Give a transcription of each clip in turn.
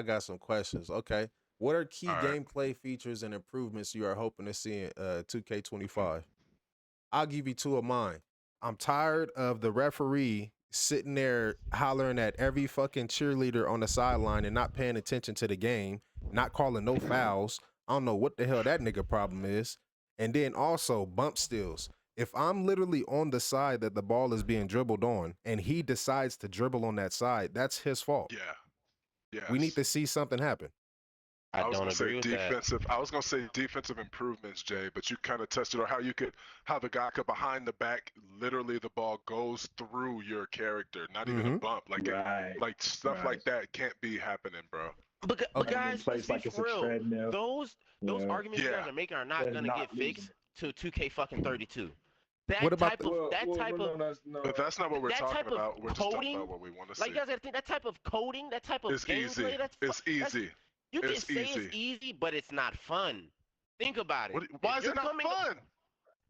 I got some questions. Okay. What are key All right. gameplay features and improvements you are hoping to see in 2K25? I'll give you two of mine. I'm tired of the referee sitting there hollering at every fucking cheerleader on the sideline and not paying attention to the game, not calling no fouls. I don't know what the hell that nigga problem is. And then also bump steals. If I'm literally on the side that the ball is being dribbled on and he decides to dribble on that side, that's his fault. Yeah. We need Yes. to see something happen. I I was don't gonna say agree with that. defensive. I was gonna say defensive improvements, Jay, but you kind of touched it on how you could, how the guy could behind the back, literally the ball goes through your character, not even a Mm-hmm. bump. Like it, Right. like stuff Right. like that can't be happening, bro. But Okay. Running in guys, let's place be like it's for a real. treadmill. Those Yeah. arguments you guys Yeah. are making are not They're gonna get not losing. fixed to 2K fucking 32. What That about type the of Well, that well, type well, of no, that's no. But that's not what we're that talking type of about. We're just talking coding, about what we want to like see. you guys gotta think that type of coding, that type of It's easy. gameplay, It's that's easy. you can It's say it's easy. easy, but it's not fun. Think about it. What, If why is you're it not coming fun?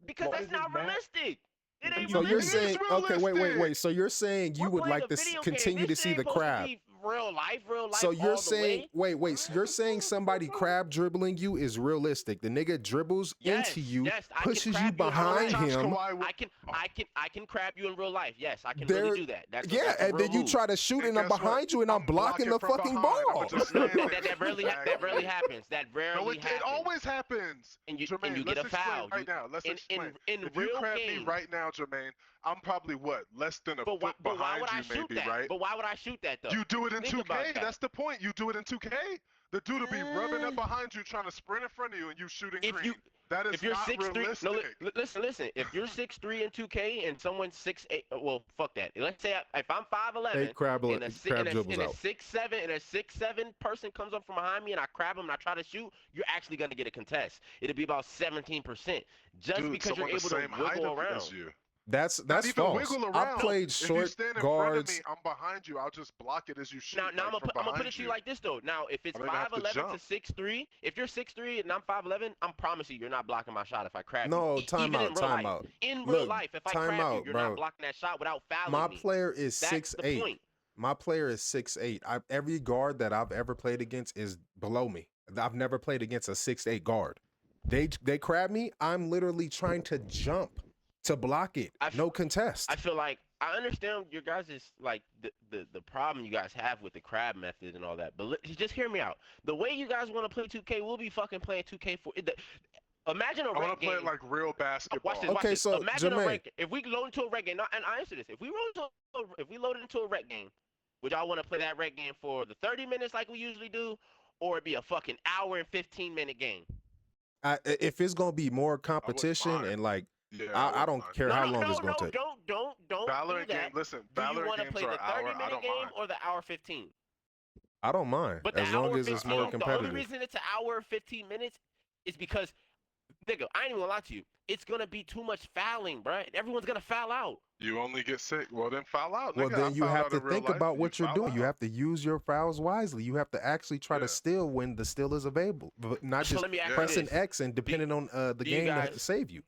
because Why that's does it not matter? realistic. It ain't So you're It is realistic. saying, okay, wait. realistic. So you're saying you We're would playing like a to video game. continue to This see shit the ain't supposed to crab. be real life So you're all the saying, way. wait, so you're saying somebody crab dribbling you is realistic. The nigga dribbles Yes, into you, yes, I can pushes you crab you in How real many behind life. times him. Kawhi? I can crab you in real life. Yes, I can There, really do that. yeah, That's a and real then you move. try to shoot And and I'm guess what? behind you and I'm blocking the from fucking behind. I'ma ball. just No, stand there. that rarely happens. That No, rarely it happens. always happens. And you Jermaine, get let's a explain foul. right now. Let's explain. In If you real crab me games. right now, Jermaine, I'm probably what, less than a But foot why behind would I you, shoot maybe, that? right? But why would I shoot that though? You do it in Think about 2K. that. That's the point. You do it in 2K. The dude will be rubbing Uh, up behind you, trying to sprint in front of you, and you shooting if green. you That is if you're not 6'3", realistic. no, listen. If you're 6'3" in 2K and someone's 6'8", well, fuck that. Let's say if I'm 5'11" Hey, crab dribbles and a out. 6'7" person comes up from behind me and I crab him and I try to shoot, you're actually gonna get a contest. It'll be about 17%, just Dude, because you're someone the able to same height wiggle around. as you. That's Not even false. wiggle I've around. played If you short stand in front of guards. me, I'm behind you. I'll just block it as you shoot. Now Like, I'm from gonna put behind it to you like this though. Now if it's I don't even have to 5'11" to jump. 6'3", if you're 6'3" and I'm 5'11", I'm promising you're not blocking my shot if I crab No, you. time Even out, in real time life. out. In real Look, life, if I time crab you, out, you're bro. not blocking that shot without fouling My me. player is That's the 6'8". point. My player is 6'8". Every guard that I've ever played against is below me. I've never played against a 6'8" guard. They crab me. I'm literally trying to jump to block it. No contest. I feel like I understand your guys' like the problem you guys have with the crab method and all that, but just hear me out. The way you guys want to play 2K, we'll be fucking playing 2K for it. Imagine a I want ranked to play game. it like real basketball. Watch this. Okay, so, imagine Jermaine. a rec. If we load into a rec game, and I answer this. If we load into a rec game, would y'all want to play that rec game for the 30 minutes like we usually do, or it be a fucking hour and 15-minute game? If it's gonna be more competition mind. and like, Yeah, I don't mind. care how long it's gonna take. Don't Valorant do that. game. Listen, Do you Valorant want to games play are the an hour. I 30-minute don't game mind. or the hour 15? I don't mind But the as long hour as it's 15, more the only competitive. reason it's an hour and 15 minutes is because, nigga, I ain't even gonna lie to you. It's gonna be too much fouling, bruh. Everyone's gonna foul out. You only get sick. Well, then foul out. Well, nigga. then I you fouled have out to in real think life, about and what you're foul doing. You out. have to use your fouls wisely. You have to actually try to Yeah. steal when the steal is available, but not So just let me ask you pressing this. X and depending on the do you game to guys- save you.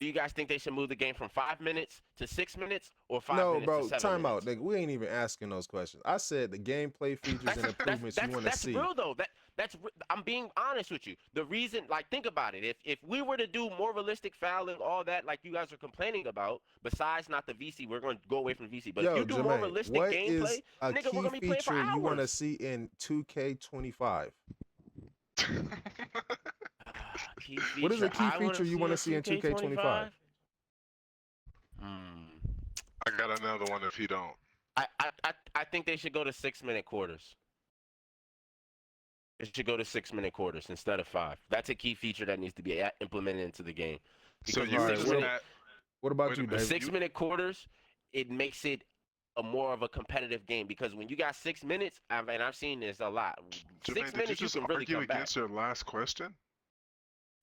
Do you guys think they should move the game from 5 minutes to 6 minutes or 5 No, minutes bro, to 7 time out, minutes? nigga. We ain't even asking those questions. I said the gameplay features and improvements you want to see. That's real though. I'm being honest with you. The reason, like, think about it. If we were to do more realistic fouling, all that, like you guys are complaining about, besides not the VC, we're going to go away from VC. But Yo, if you do more Jermaine, realistic what gameplay, is a nigga, we're key gonna be playing for feature you want to hours. see in 2K25? Key What is a key I wanna feature you want to see in 2K25? I got another one if he don't. I think they should go to 6-minute quarters. It should go to 6-minute quarters instead of 5. That's a key feature that needs to be implemented into the game. So Because you Alright, just six-minute- that. What about Wait a you, minute. Dave? 6-minute quarters, it makes it a more of a competitive game because when you got 6 minutes, and I've seen this a lot. Jermaine, 6 did you minutes, you just can really argue come back. against your last question?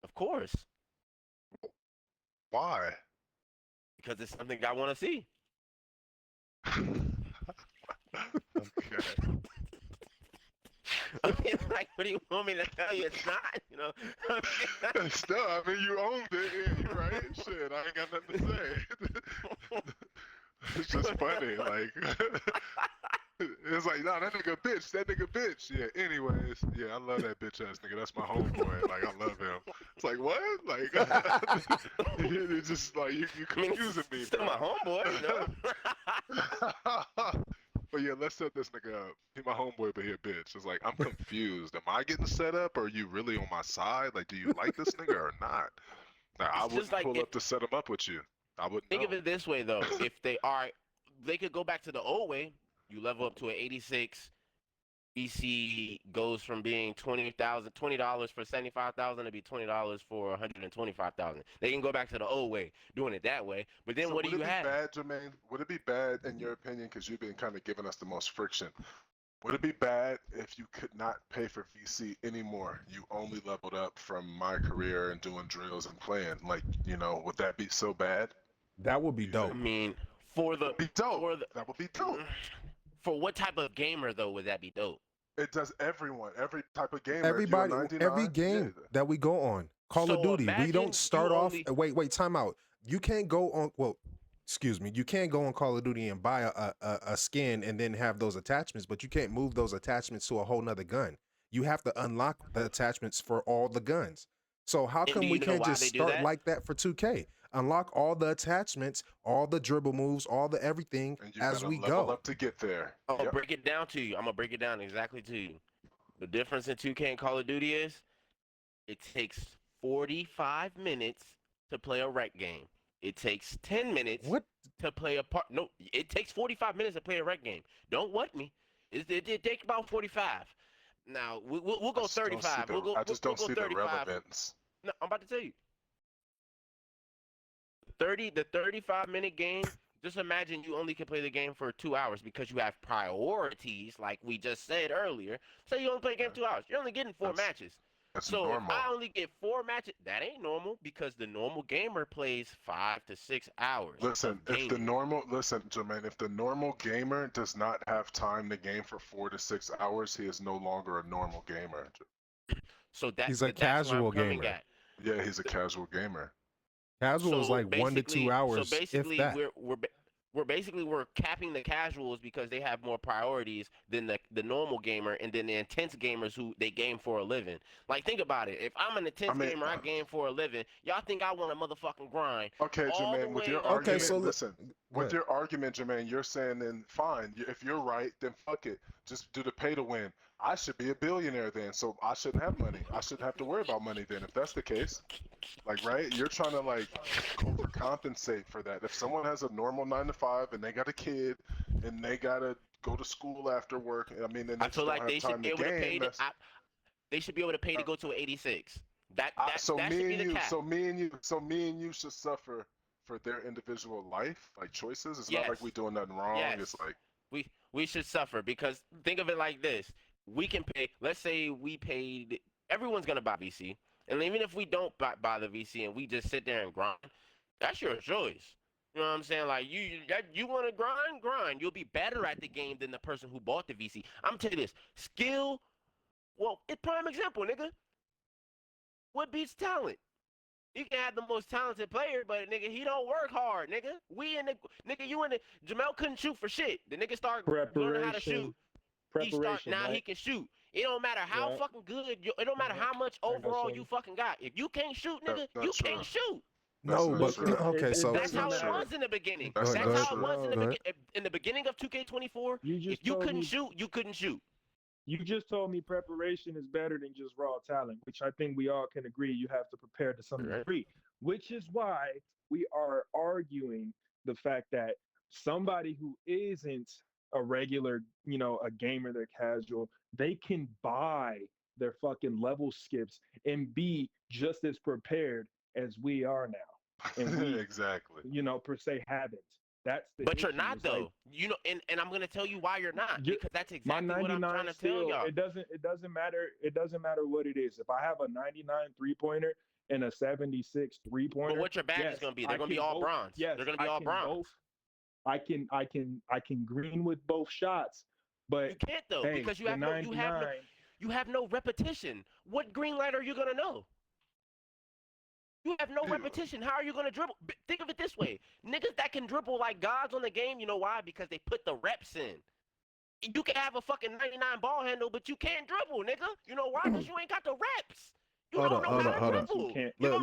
Of course, Why? because it's something I want to see. Okay. I mean, like, what do you want me to tell you? It's not, you know. Still, I mean, you owned it, yeah, right? Shit, I ain't got nothing to say. It's just funny, like. It's like, nah, that nigga bitch. That nigga bitch. Yeah. Anyways, yeah, I love that bitch ass nigga. That's my homeboy. Like, I love him. It's like, what? Like, it's just like you I mean, confusing me, still bro. my homeboy, you know. But yeah, let's set this nigga up. He my homeboy, but he a bitch. It's like, I'm confused. Am I getting set up, or are you really on my side? Like, do you like this nigga or not? Now, I It's just wouldn't like pull up to set him up with you. I wouldn't think know. of it this way though. If they are, they could go back to the old way. You level up to an 86. VC goes from being $20 for 75,000 to be $20 for 125,000. They can go back to the old way, doing it that way. But then So what do would you it be have? bad, Jermaine? Would it be bad in your opinion? Because you've been kind of giving us the most friction. Would it be bad if you could not pay for VC anymore? You only leveled up from my career and doing drills and playing. Like, would that be so bad? That would be You think? I dope. mean, for the Be dope. for the That would be dope. for what type of gamer though would that be dope? It does everyone, every type of gamer. If you're a Everybody, every 99, yeah. game that we go on, Call of So Duty, we don't imagine you start off. only Wait, time out. You can't go on. Well, excuse me. You can't go on Call of Duty and buy a skin and then have those attachments, but you can't move those attachments to a whole nother gun. You have to unlock the attachments for all the guns. So how and come do we you know can't why just they do start that? like that for 2K? Unlock all the attachments, all the dribble moves, all the everything And you as gotta we level go. up to get there. I'm gonna Yep. break it down to you. I'm gonna break it down exactly to you. The difference in 2K and Call of Duty is it takes 45 minutes to play a rec game. It takes 10 minutes What? to play a part. No, it takes 45 minutes to play a rec game. Don't what me. It takes about 45. Now we'll go 35. I just We'll don't go see the 35. relevance. No, I'm about to tell you. The 35-minute game. Just imagine you only can play the game for 2 hours because you have priorities, like we just said earlier. Say you only play a game 2 hours. You're only getting 4 That's- matches. That's So if normal. I only get 4 matches, that ain't normal because the normal gamer plays 5 to 6 hours. Listen, of if the gaming. listen, Jermaine, if the normal gamer does not have time to game for 4 to 6 hours, he is no longer a normal gamer. So He's a that's where I'm casual coming gamer. at. Yeah, he's a casual gamer. Casual is like 1 to 2 hours, if that. We're capping the casuals because they have more priorities than the normal gamer and then the intense gamers who they game for a living. Like think about it. If I'm an intense gamer, I game for a living. Y'all think I want a motherfucking grind Okay, all the Jermaine, with way your up Okay, argument, so here. listen, go with ahead. your argument, Jermaine, you're saying then fine. If you're right, then fuck it. Just do the pay to win. I should be a billionaire then, so I shouldn't have money. I shouldn't have to worry about money then, if that's the case. Like, right? You're trying to like overcompensate for that. If someone has a normal 9 to 5 and they got a kid and they gotta go to school after work, I mean, and they I just feel don't like have they should time be to able to game. pay to. They should be able to pay to go to an 86. That So that me should be and the you, cap. so me and you should suffer for their individual life, like choices. It's not like Yes. we doing nothing wrong. Yes. It's like We should suffer because think of it like this. We can pay, let's say we paid, everyone's going to buy VC. And even if we don't buy the VC and we just sit there and grind, that's your choice. You know what I'm saying? Like you want to grind. You'll be better at the game than the person who bought the VC. I'm telling you this. Skill, well, it's prime example, nigga. What beats talent? You can have the most talented player, but nigga, he don't work hard, nigga. You in the Jamel couldn't shoot for shit. The nigga start learning how to shoot. Now right? he can shoot. It don't matter how Right. fucking good it don't matter how much I know overall some. you fucking got. If you can't shoot, nigga, that's not you true. can't shoot. That's No, not but true. okay, so That's how not it true. was in the beginning. That's That's not how it true. was in the Go ahead. in the beginning of 2K24. You If just you told couldn't me shoot, you couldn't shoot. you just told me preparation is better than just raw talent, which I think we all can agree you have to prepare to some Right. degree, which is why we are arguing the fact that somebody who isn't a regular, a gamer, they're casual, they can buy their fucking level skips and be just as prepared as we are now. And we, Exactly. per se haven't. That's the But you're issue. not It's like, though. And I'm gonna tell you why you're not You- because that's my exactly what I'm 99 trying to tell still, y'all. it doesn't matter what it is. If I have a 99 3-pointer and a 76 But three-pointer, what your badge is yes, gonna be? I They're gonna be can all both- bronze. Yes, They're gonna be I all can bronze. both. I can green with both shots, but You can't though hey, because you the have no repetition. What green light are you gonna know? You have no Dude. repetition. How are you gonna dribble? Think of it this way: niggas that can dribble like gods on the game. You know why? Because they put the reps in. You can have a fucking 99 ball handle, but you can't dribble, nigga. You know why? Because you ain't got the reps. You Hold don't up, know hold how up, to hold up. dribble. You can't. You Look, don't